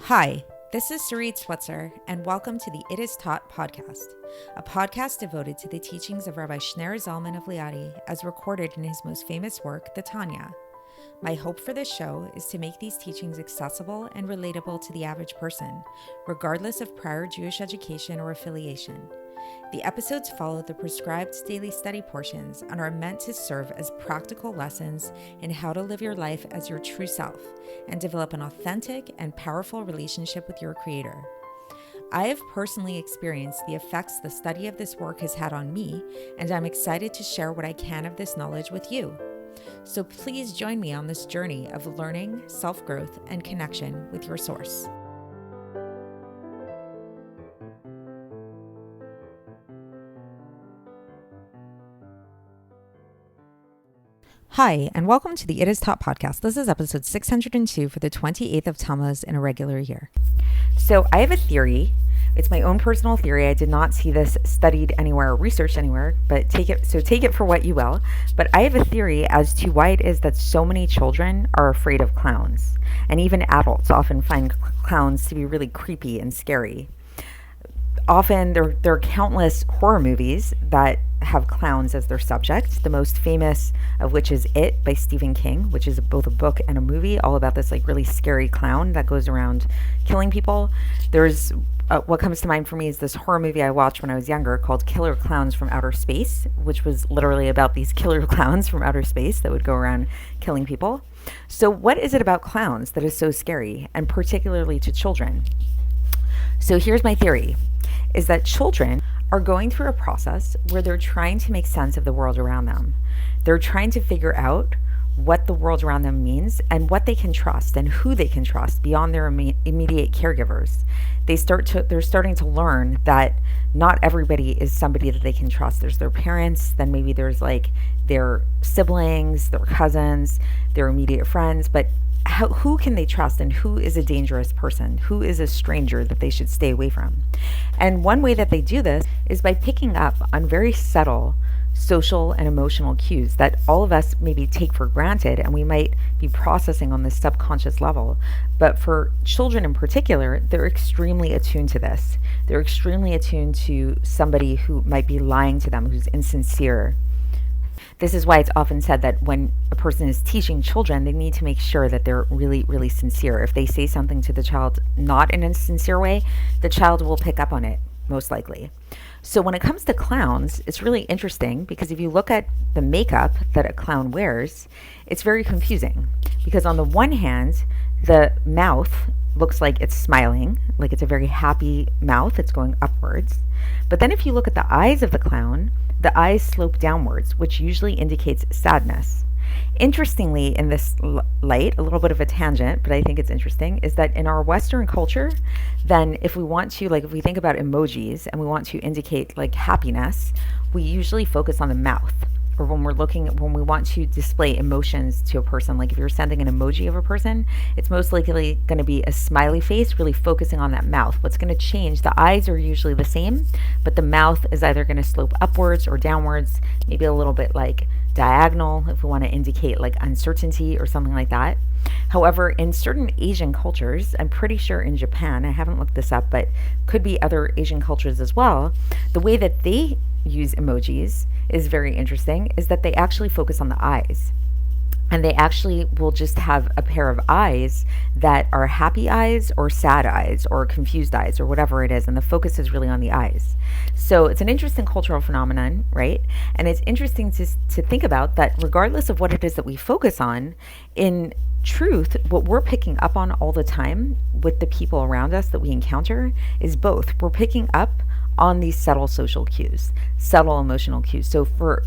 Hi, this is Sarit Switzer, and welcome to the It Is Taught podcast, a podcast devoted to the teachings of Rabbi Shneur Zalman of Liadi as recorded in his most famous work, the Tanya. My hope for this show is to make these teachings accessible and relatable to the average person, regardless of prior Jewish education or affiliation. The episodes follow the prescribed daily study portions and are meant to serve as practical lessons in how to live your life as your true self and develop an authentic and powerful relationship with your Creator. I have personally experienced the effects the study of this work has had on me, and I'm excited to share what I can of this knowledge with you. So please join me on this journey of learning, self-growth, and connection with your source. Hi, and welcome to the It Is Taught podcast. This is episode 602 for the 28th of Tammuz in a regular year. So I have a theory. It's my own personal theory. I did not see this studied anywhere or researched anywhere, but take it for what you will. But I have a theory as to why it is that so many children are afraid of clowns. And even adults often find clowns to be really creepy and scary. Often there are countless horror movies that have clowns as their subject, the most famous of which is It by Stephen King, which is both a book and a movie all about this like really scary clown that goes around killing people. There's what comes to mind for me is this horror movie I watched when I was younger called Killer Clowns from Outer Space, which was literally about these killer clowns from outer space that would go around killing people. So what is it about clowns that is so scary, and particularly to children? So here's my theory, is that children are going through a process where they're trying to make sense of the world around them. They're trying to figure out what the world around them means and what they can trust and who they can trust beyond their immediate caregivers. They're starting to learn that not everybody is somebody that they can trust. There's their parents, then maybe there's like their siblings, their cousins, their immediate friends, but who can they trust, and who is a dangerous person? Who is a stranger that they should stay away from? And one way that they do this is by picking up on very subtle social and emotional cues that all of us maybe take for granted and we might be processing on this subconscious level. But for children in particular, they're extremely attuned to this. They're extremely attuned to somebody who might be lying to them, who's insincere. This is why it's often said that when a person is teaching children, they need to make sure that they're really, really sincere. If they say something to the child not in a sincere way, the child will pick up on it, most likely. So when it comes to clowns, it's really interesting because if you look at the makeup that a clown wears, it's very confusing. Because on the one hand, the mouth looks like it's smiling, like it's a very happy mouth, it's going upwards. But then if you look at the eyes of the clown, the eyes slope downwards, which usually indicates sadness. Interestingly, in this light, a little bit of a tangent, but I think it's interesting, is that in our Western culture, then if we want to, like if we think about emojis and we want to indicate like happiness, we usually focus on the mouth. Or when we want to display emotions to a person, like if you're sending an emoji of a person, it's most likely going to be a smiley face, really focusing on that mouth. What's going to change, the eyes are usually the same, but the mouth is either going to slope upwards or downwards, maybe a little bit like diagonal if we want to indicate like uncertainty or something like that. However, in certain Asian cultures, I'm pretty sure in Japan, I haven't looked this up, but could be other Asian cultures as well, the way that they use emojis is very interesting, is that they actually focus on the eyes. And they actually will just have a pair of eyes that are happy eyes or sad eyes or confused eyes or whatever it is. And the focus is really on the eyes. So it's an interesting cultural phenomenon, right? And it's interesting to think about that regardless of what it is that we focus on, in truth, what we're picking up on all the time with the people around us that we encounter is both. We're picking up on these subtle social cues, subtle emotional cues. So for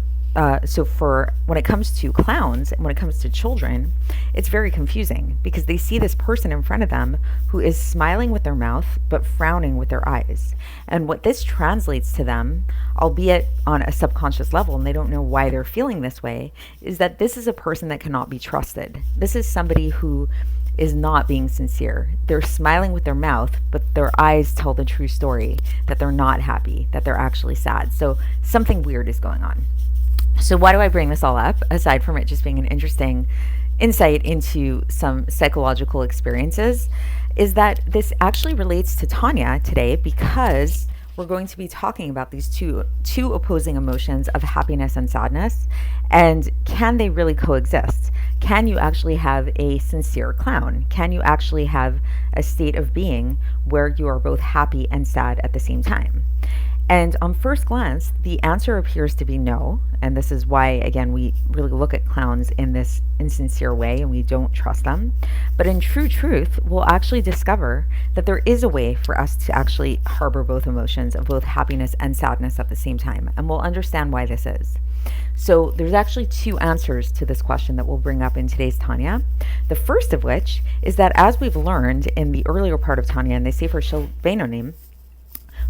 when it comes to clowns and when it comes to children, it's very confusing because they see this person in front of them who is smiling with their mouth but frowning with their eyes. And what this translates to them, albeit on a subconscious level, and they don't know why they're feeling this way, is that this is a person that cannot be trusted. This is somebody who is not being sincere. They're smiling with their mouth, but their eyes tell the true story, that they're not happy, that they're actually sad. So something weird is going on. So why do I bring this all up, aside from it just being an interesting insight into some psychological experiences is that this actually relates to Tanya today, because we're going to be talking about these two opposing emotions of happiness and sadness, and can they really coexist? Can you actually have a sincere clown? Can you actually have a state of being where you are both happy and sad at the same time? And on first glance, the answer appears to be no. And this is why, again, we really look at clowns in this insincere way and we don't trust them. But in true truth, we'll actually discover that there is a way for us to actually harbor both emotions of both happiness and sadness at the same time. And we'll understand why this is. So there's actually two answers to this question that we'll bring up in today's Tanya. The first of which is that, as we've learned in the earlier part of Tanya, in the Sefer Shel Beinonim,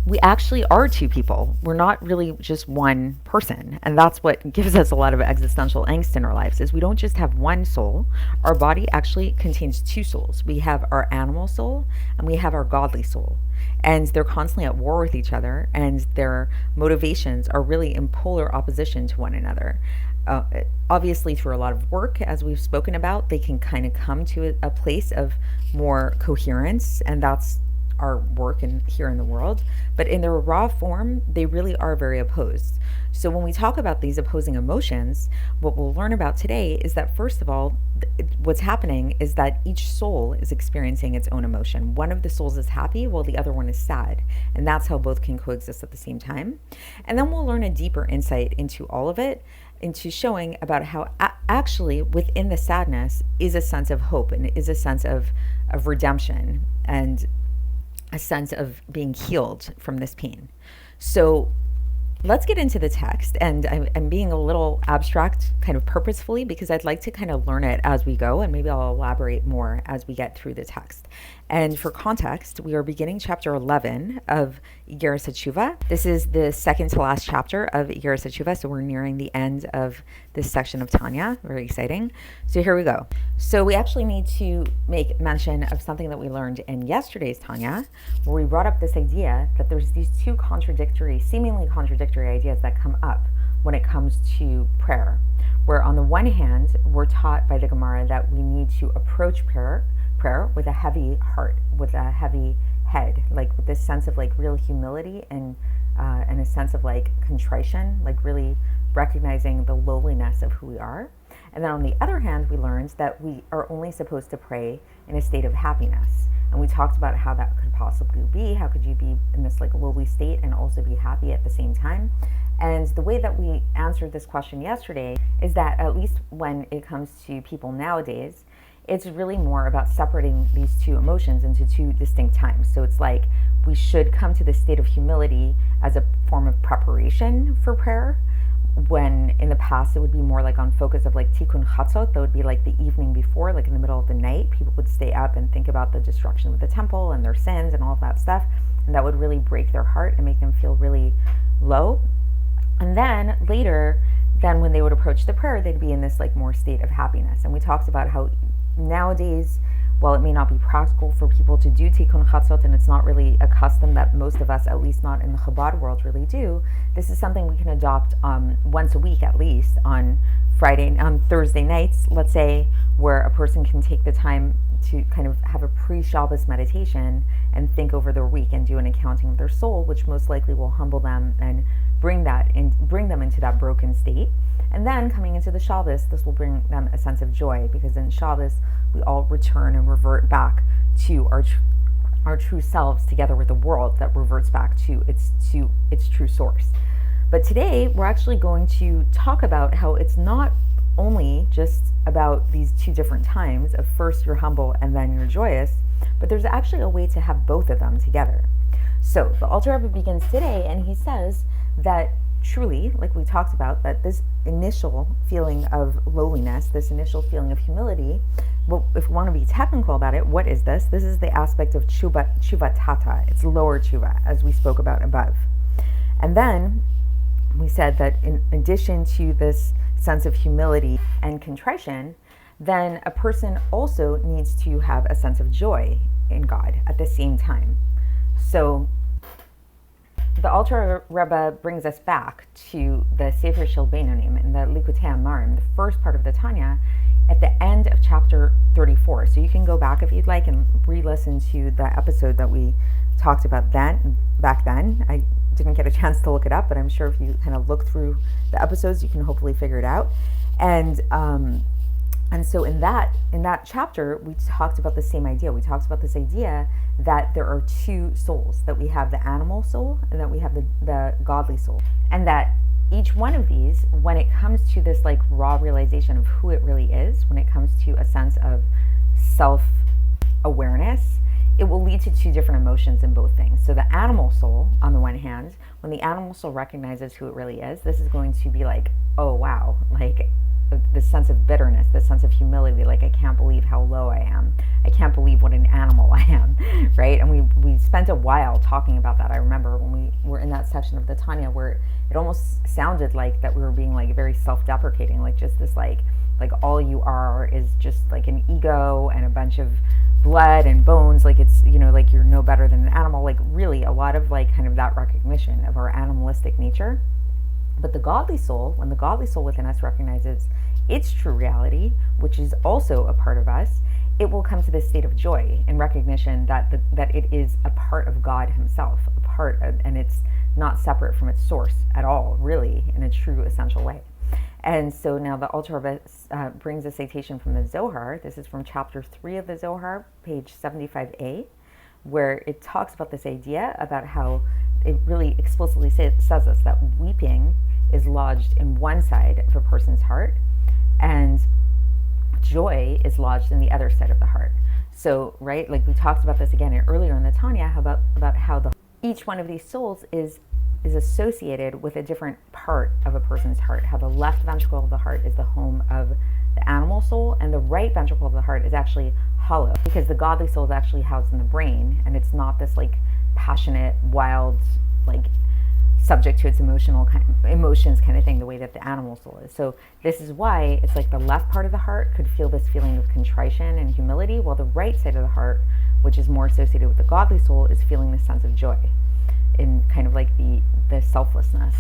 we actually are two people. We're not really just one person. And that's what gives us a lot of existential angst in our lives, is we don't just have one soul. Our body actually contains two souls. We have our animal soul and we have our godly soul. And they're constantly at war with each other, and their motivations are really in polar opposition to one another. Obviously, through a lot of work, as we've spoken about, they can kind of come to a place of more coherence, and that's our work here in the world. But in their raw form, they really are very opposed. So when we talk about these opposing emotions, what we'll learn about today is that, first of all, what's happening is that each soul is experiencing its own emotion. One of the souls is happy while the other one is sad, and that's how both can coexist at the same time. And then we'll learn a deeper insight into all of it, into showing about how actually within the sadness is a sense of hope, and is a sense of redemption, and a sense of being healed from this pain. So let's get into the text. And I'm being a little abstract kind of purposefully, because I'd like to kind of learn it as we go, and maybe I'll elaborate more as we get through the text. And for context, we are beginning chapter 11 of Iggeres HaTeshuva. This is the second to last chapter of Iggeres HaTeshuva, so we're nearing the end of this section of Tanya. Very exciting. So here we go. So we actually need to make mention of something that we learned in yesterday's Tanya, where we brought up this idea that there's these two seemingly contradictory ideas that come up when it comes to prayer, where on the one hand, we're taught by the Gemara that we need to approach prayer with a heavy heart, with a heavy head, like with this sense of like real humility and a sense of like contrition, like really recognizing the lowliness of who we are. And then on the other hand, we learned that we are only supposed to pray in a state of happiness. And we talked about how that could possibly be. How could you be in this like lowly state and also be happy at the same time? And the way that we answered this question yesterday is that, at least when it comes to people nowadays, it's really more about separating these two emotions into two distinct times. So it's like we should come to the state of humility as a form of preparation for prayer, when in the past it would be more like on focus of like tikkun chatzot. That would be like the evening before, like in the middle of the night, people would stay up and think about the destruction of the temple and their sins and all of that stuff, and that would really break their heart and make them feel really low. And then later, then when they would approach the prayer, they'd be in this like more state of happiness. And we talked about how nowadays, while it may not be practical for people to do tikkun chatzot, and it's not really a custom that most of us, at least not in the Chabad world, really do, this is something we can adopt once a week at least, on Thursday nights, let's say, where a person can take the time to kind of have a pre-Shabbos meditation and think over their week and do an accounting of their soul, which most likely will humble them and bring them into that broken state. And then coming into the Shabbos, this will bring them a sense of joy, because in Shabbos we all return and revert back to our true selves, together with the world that reverts back to its true source. But today we're actually going to talk about how it's not only just about these two different times of first you're humble and then you're joyous, but there's actually a way to have both of them together. So the Alter Rebbe begins today, and he says that truly, like we talked about, that this initial feeling of lowliness, this initial feeling of humility, well, if we want to be technical about it, what is this? This is the aspect of tshuva tata. It's lower tshuva, as we spoke about above. And then we said that in addition to this sense of humility and contrition, then a person also needs to have a sense of joy in God at the same time. So the Alter Rebbe brings us back to the Sefer Shel Beinonim in the Likutei Amarim, the first part of the Tanya, at the end of chapter 34. So you can go back if you'd like and re-listen to the episode that we talked about back then. I didn't get a chance to look it up, but I'm sure if you kind of look through the episodes, you can hopefully figure it out. And so in that chapter, we talked about the same idea. We talked about this idea that there are two souls, that we have the animal soul and that we have the godly soul. And that each one of these, when it comes to this like raw realization of who it really is, when it comes to a sense of self-awareness, it will lead to two different emotions in both things. So the animal soul, on the one hand, when the animal soul recognizes who it really is, this is going to be like, oh wow, like this sense of bitterness, this sense of humility, like I can't believe how low I am. I can't believe what an animal I am, right? And we spent a while talking about that. I remember when we were in that section of the Tanya where it almost sounded like that we were being like very self-deprecating, like just this like all you are is just like an ego and a bunch of blood and bones, like it's, you know, like you're no better than an animal, like really a lot of like kind of that recognition of our animalistic nature. But the godly soul, when the godly soul within us recognizes its true reality, which is also a part of us, it will come to this state of joy in recognition that it is a part of God himself, and it's not separate from its source at all, really, in a true essential way. And so now the Alter Rebbe brings a citation from the Zohar. This is from chapter 3 of the Zohar, page 75a, where it talks about this idea about how it really explicitly says us that weeping is lodged in one side of a person's heart and joy is lodged in the other side of the heart. So, right, like we talked about this again earlier in the Tanya, about how each one of these souls is associated with a different part of a person's heart, how the left ventricle of the heart is the home of the animal soul and the right ventricle of the heart is actually hollow, because the godly soul is actually housed in the brain, and it's not this like passionate, wild, like subject to its emotions kind of thing, the way that the animal soul is. So this is why it's like the left part of the heart could feel this feeling of contrition and humility, while the right side of the heart, which is more associated with the godly soul, is feeling this sense of joy in kind of like the selflessness.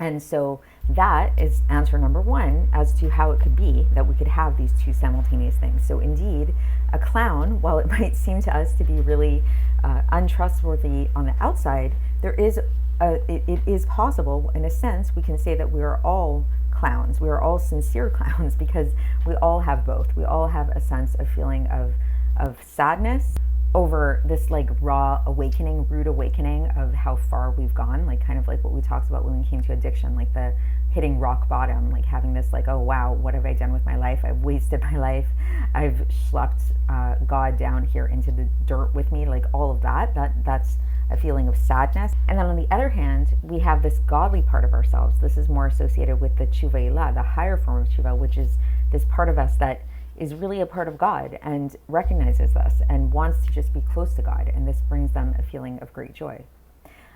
And so that is answer number one as to how it could be that we could have these two simultaneous things. So indeed, a clown, while it might seem to us to be really untrustworthy on the outside, it is possible, in a sense, we can say that we are all clowns. We are all sincere clowns because we all have both. We all have a sense of feeling of sadness over this like raw awakening, rude awakening of how far we've gone, like kind of like what we talked about when we came to addiction, like the hitting rock bottom, like having this like, oh wow, what have I done with my life? I've wasted my life. I've schlepped God down here into the dirt with me, like all of that's a feeling of sadness. And then on the other hand, we have this godly part of ourselves. This is more associated with the Tshuva Ilah, the higher form of Tshuva, which is this part of us that is really a part of God and recognizes us and wants to just be close to God. And this brings them a feeling of great joy.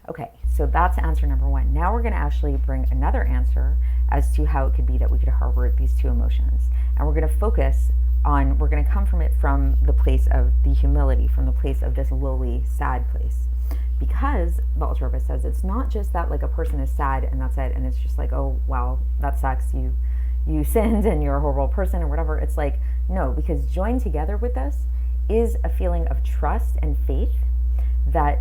Okay, so that's answer number one. Now we're going to actually bring another answer as to how it could be that we could harbor these two emotions. And we're going to focus on, we're going to come from it from the place of the humility, from the place of this lowly, sad place. Because the Alter Rebbe says it's not just that like a person is sad and that's it, and it's just like, oh wow, that sucks, you sinned and you're a horrible person or whatever. It's like, no, because joined together with us is a feeling of trust and faith that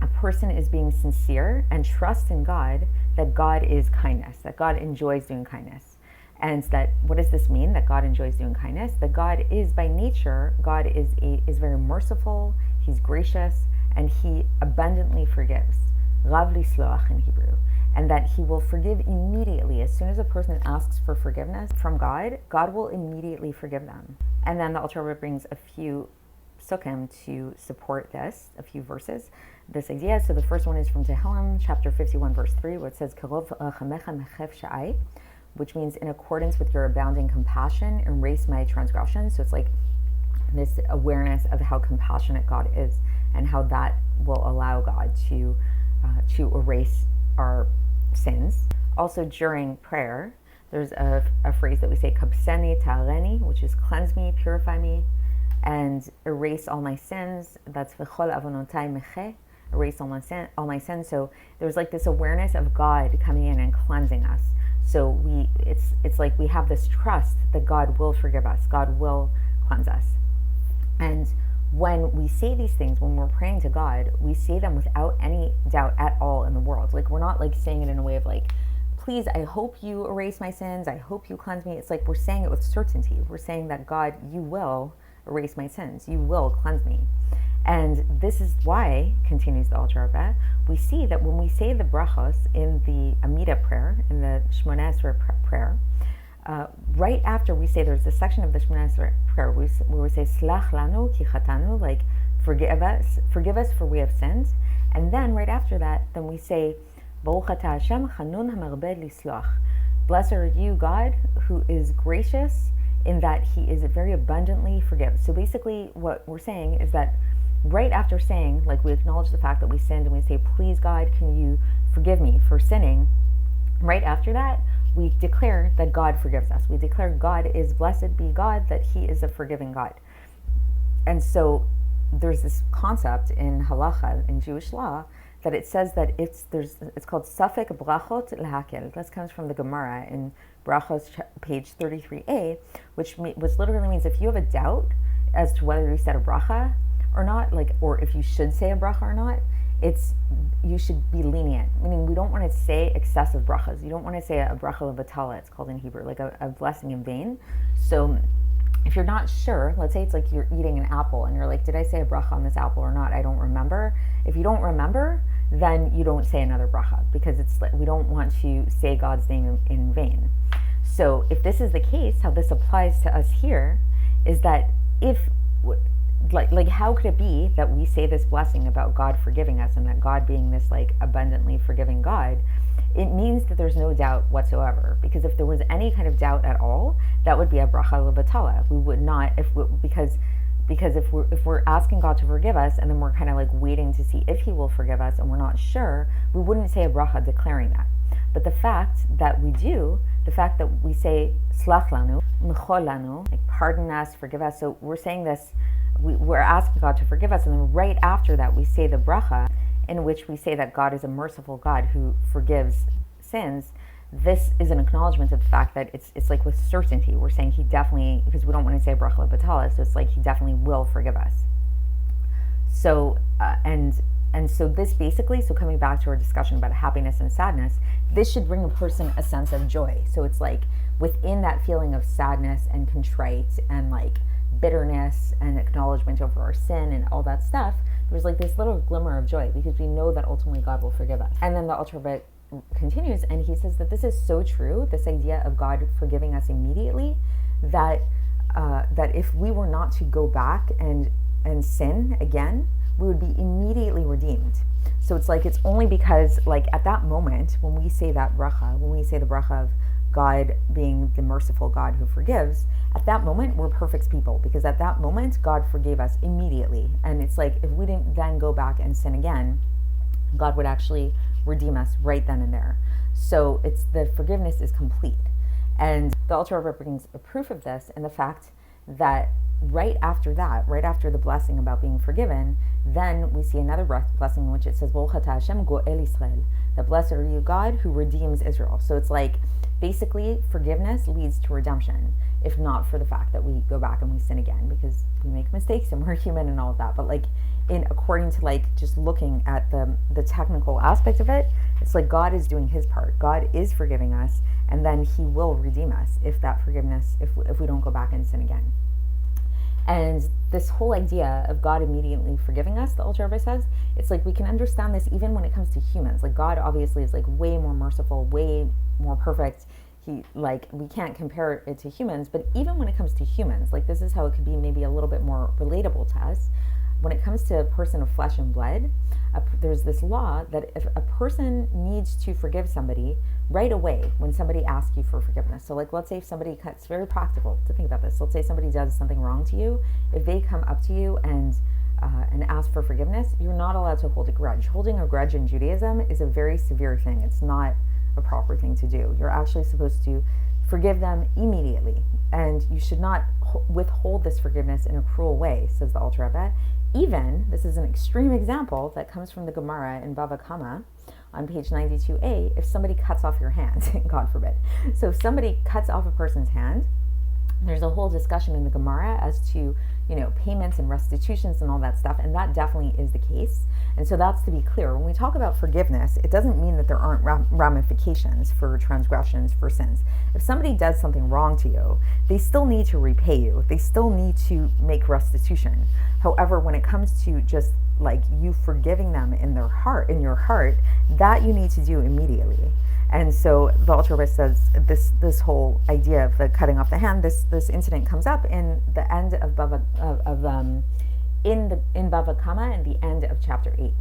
a person is being sincere and trust in God, that God is kindness, that God enjoys doing kindness. And that, what does this mean, that God enjoys doing kindness? That God is by nature, God is very merciful, he's gracious, and he abundantly forgives. Lav lisloach in Hebrew. And that he will forgive immediately. As soon as a person asks for forgiveness from God, God will immediately forgive them. And then the Alter Rebbe brings a few psukim to support this, a few verses, this idea. So the first one is from Tehillim, chapter 51, verse 3, where it says, which means in accordance with your abounding compassion, erase my transgressions. So it's like this awareness of how compassionate God is and how that will allow God to erase our sins. Also during prayer, there's a phrase that we say, kapseni ta'areni, which is cleanse me, purify me, and erase all my sins. That's v'chol avonotai meche, erase all my sins. So there's like this awareness of God coming in and cleansing us. So it's like we have this trust that God will forgive us, God will cleanse us. And when we say these things, when we're praying to God, we say them without any doubt at all in the world. Like, we're not like saying it in a way of like, please, I hope you erase my sins, I hope you cleanse me. It's like we're saying it with certainty. We're saying that, God, you will erase my sins, you will cleanse me. And this is why, continues the Alter Rebbe, we see that when we say the brachos in the Amida prayer, in the Shmoneh Esrei prayer, right after we say, there's a section of the Shmoneh Esrei prayer where we say, Slach lanu ki chatanu, like, forgive us for we have sinned. And then right after that, then we say, Baruch atah Hashem chanun hamerbed lisloch. Blessed are you, God, who is gracious in that he is very abundantly forgive. So basically what we're saying is that right after saying, like, we acknowledge the fact that we sinned and we say, please, God, can you forgive me for sinning? Right after that, we declare that God forgives us. We declare God is, blessed be God, that he is a forgiving God. And so there's this concept in halacha, in Jewish law, that it says that it's called safek brachot lehakel. This comes from the Gemara in Brachos page 33a, which literally means if you have a doubt as to whether you said a bracha or not, like, or if you should say a bracha or not, you should be lenient. Meaning, we don't want to say excessive brachas. You don't want to say a bracha levatala, it's called in Hebrew, like a blessing in vain. So if you're not sure, let's say it's like you're eating an apple and you're like, did I say a bracha on this apple or not? I don't remember. If you don't remember, then you don't say another bracha, because it's like, we don't want to say God's name in vain. So if this is the case, how this applies to us here is that if, like how could it be that we say this blessing about God forgiving us and that God being this like abundantly forgiving God? It means that there's no doubt whatsoever, because if there was any kind of doubt at all, that would be a bracha levatala. We would not, because if we're asking God to forgive us and then we're kind of like waiting to see if he will forgive us and we're not sure, we wouldn't say a bracha declaring that. But the fact that we do, the fact that we say slach lanu, mechol lanu, like pardon us, forgive us, so we're saying this, we're asking God to forgive us, and then right after that we say the bracha in which we say that God is a merciful God who forgives sins. This is an acknowledgement of the fact that it's like with certainty. We're saying he definitely, because we don't want to say bracha levatala, so it's like he definitely will forgive us. So and so this basically, so coming back to our discussion about happiness and sadness, this should bring a person a sense of joy. So it's like within that feeling of sadness and contrite and like bitterness and acknowledgement over our sin and all that stuff, there's like this little glimmer of joy because we know that ultimately God will forgive us. And then the Alter Rebbe continues and he says that this is so true, this idea of God forgiving us immediately, that that if we were not to go back and sin again, we would be immediately redeemed. So it's like, it's only because like at that moment when we say that bracha, when we say the bracha of God being the merciful God who forgives, at that moment we're perfect people, because at that moment God forgave us immediately. And it's like if we didn't then go back and sin again, God would actually redeem us right then and there. So it's the forgiveness is complete. And the Alter Rebbe brings a proof of this in the fact that right after that, right after the blessing about being forgiven, then we see another blessing in which it says, Baruch atah Hashem goel Israel, that blessed are you, God, who redeems Israel. So it's like, basically, forgiveness leads to redemption, if not for the fact that we go back and we sin again, because we make mistakes and we're human and all of that. But like, according to like just looking at the technical aspect of it, it's like God is doing his part. God is forgiving us, and then he will redeem us if that forgiveness, if we don't go back and sin again. And this whole idea of God immediately forgiving us, the Alter Rebbe says, it's like we can understand this even when it comes to humans. Like God obviously is like way more merciful, way more perfect. We can't compare it to humans, but even when it comes to humans, like this is how it could be maybe a little bit more relatable to us. When it comes to a person of flesh and blood, there's this law that if a person needs to forgive somebody right away when somebody asks you for forgiveness. So like, let's say if somebody, it's very practical to think about this. Let's say somebody does something wrong to you. If they come up to you and ask for forgiveness, you're not allowed to hold a grudge. Holding a grudge in Judaism is a very severe thing. It's not a proper thing to do. You're actually supposed to forgive them immediately. And you should not withhold this forgiveness in a cruel way, says the Alter Rebbe, even, this is an extreme example that comes from the Gemara in Bava Kama on page 92a, if somebody cuts off your hand, God forbid. So if somebody cuts off a person's hand, there's a whole discussion in the Gemara as to, payments and restitutions and all that stuff, and that definitely is the case. And so that's to be clear. When we talk about forgiveness, it doesn't mean that there aren't ramifications for transgressions, for sins. If somebody does something wrong to you, they still need to repay you. They still need to make restitution. However, when it comes to just like you forgiving them in your heart, that you need to do immediately. And so the Alter Rebbe says this whole idea of the cutting off the hand, this incident comes up in the end of in Bava Kama and the end of chapter 8.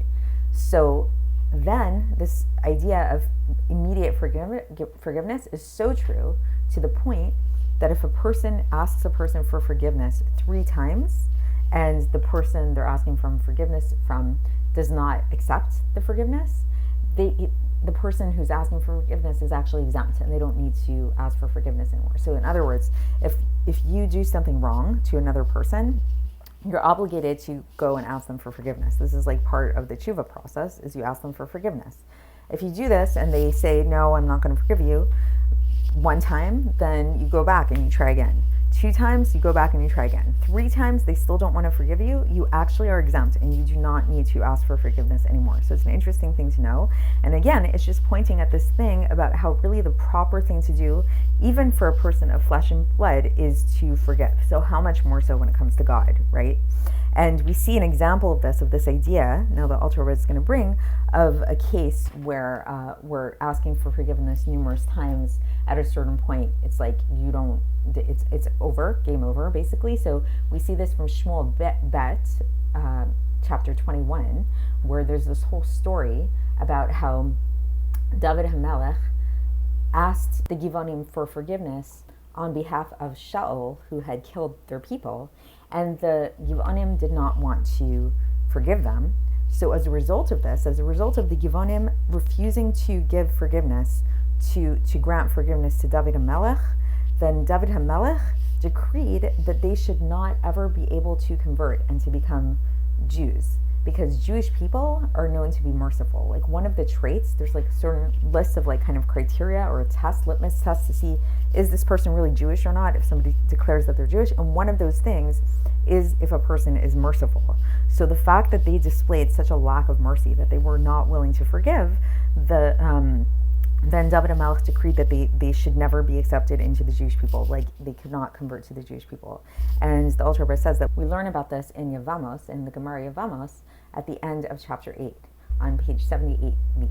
So then this idea of immediate forgiveness is so true to the point that if a person asks a person for forgiveness 3 times and the person they're asking for forgiveness from does not accept the forgiveness, the person who's asking for forgiveness is actually exempt and they don't need to ask for forgiveness anymore. So in other words, if you do something wrong to another person, you're obligated to go and ask them for forgiveness. This is like part of the HaTeshuva process, is you ask them for forgiveness. If you do this and they say, no, I'm not going to forgive you, 1 time, then you go back and you try again. 2 times, you go back and you try again. 3 times, they still don't want to forgive you, you actually are exempt and you do not need to ask for forgiveness anymore. So it's an interesting thing to know. And again, it's just pointing at this thing about how really the proper thing to do, even for a person of flesh and blood, is to forgive. So how much more so when it comes to God, right? And we see an example of this idea, now the Alter Rebbe is going to bring, of a case where we're asking for forgiveness numerous times. At a certain point, it's like it's over, game over, basically. So we see this from Shmuel Bet, chapter 21, where there's this whole story about how David HaMelech asked the Givonim for forgiveness on behalf of Shaul, who had killed their people, and the Givonim did not want to forgive them. So as a result of this, as a result of the Givonim refusing to give forgiveness, to grant forgiveness to David HaMelech, then David HaMelech decreed that they should not ever be able to convert and to become Jews, because Jewish people are known to be merciful. Like one of the traits, there's like certain lists of like kind of criteria or a test, litmus test to see, is this person really Jewish or not, if somebody declares that they're Jewish. And one of those things is if a person is merciful. So the fact that they displayed such a lack of mercy, that they were not willing to forgive, then David HaMelech decreed that they should never be accepted into the Jewish people, like they could not convert to the Jewish people. And the Alter Rebbe says that we learn about this in Yevamos, in the Gemara Yevamos, at the end of chapter 8, on page 78b.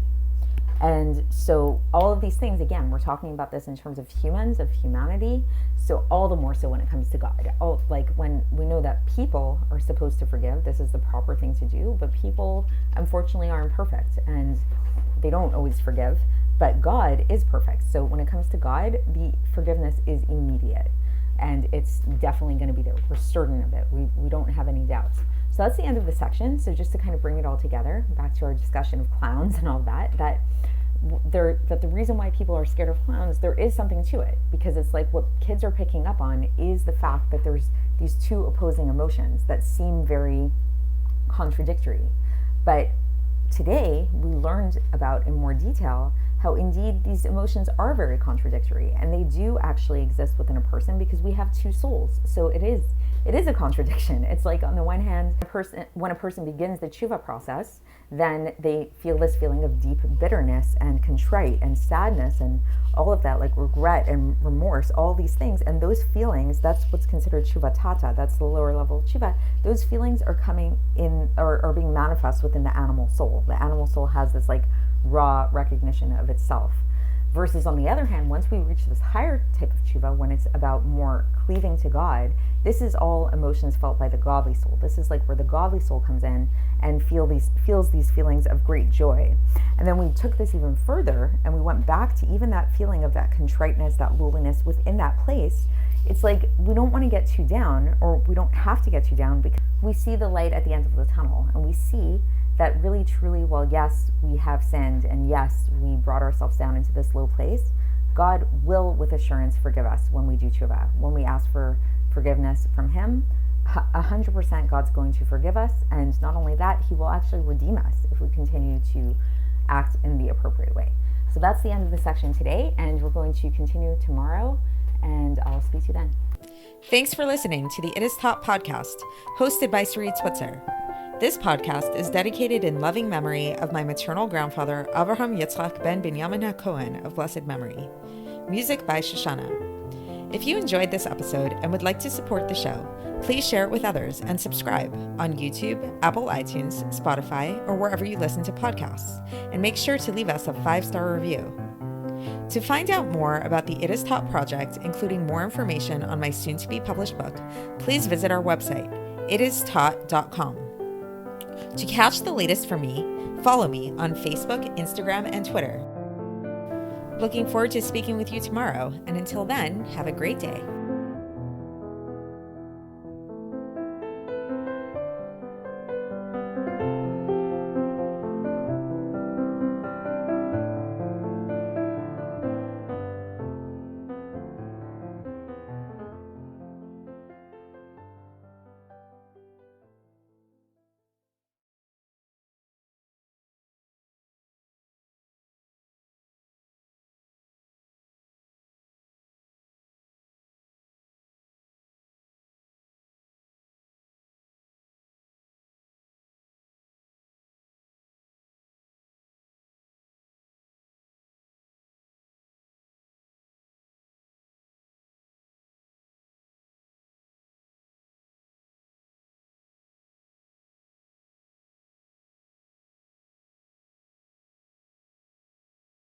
And so all of these things, again, we're talking about this in terms of humans, of humanity, so all the more so when it comes to God. Like when we know that people are supposed to forgive, this is the proper thing to do, but people unfortunately are imperfect and they don't always forgive. But God is perfect. So when it comes to God, the forgiveness is immediate. And it's definitely going to be there. We're certain of it. We don't have any doubts. So that's the end of the section. So just to kind of bring it all together, back to our discussion of clowns and all that the reason why people are scared of clowns, there is something to it. Because it's like what kids are picking up on is the fact that there's these 2 opposing emotions that seem very contradictory. But today, we learned about in more detail how indeed these emotions are very contradictory, and they do actually exist within a person because we have 2 souls. So it is a contradiction. It's like on the one hand, when a person begins the HaTeshuva process, then they feel this feeling of deep bitterness and contrite and sadness and all of that, like regret and remorse, all these things. And those feelings, that's what's considered Teshuva Tata, that's the lower level of Teshuva. Those feelings are coming in, or are being manifest within the animal soul. The animal soul has this like raw recognition of itself. Versus on the other hand, once we reach this higher type of Teshuva, when it's about more cleaving to God, this is all emotions felt by the godly soul. This is like where the godly soul comes in and feels these feelings of great joy. And then we took this even further and we went back to even that feeling of that contriteness, that lowliness within that place. It's like we don't want to get too down, or we don't have to get too down, because we see the light at the end of the tunnel, and we see that really truly, well, yes, we have sinned, and yes, we brought ourselves down into this low place, God will with assurance forgive us when we do tshuva. When we ask for forgiveness from Him, 100% God's going to forgive us, and not only that, he will actually redeem us if we continue to act in the appropriate way. So that's the end of the section today, and we're going to continue tomorrow, and I'll speak to you then. Thanks for listening to the It Is Taught podcast, hosted by Sarit Switzer. This podcast is dedicated in loving memory of my maternal grandfather, Avraham Yitzchak ben Binyamin HaKohen of blessed memory. Music by Shoshana. If you enjoyed this episode and would like to support the show, please share it with others and subscribe on YouTube, Apple iTunes, Spotify, or wherever you listen to podcasts. And make sure to leave us a 5-star review. To find out more about the It Is Taught project, including more information on my soon-to-be published book, please visit our website, itistaught.com. To catch the latest from me, follow me on Facebook, Instagram, and Twitter. Looking forward to speaking with you tomorrow, and until then, have a great day.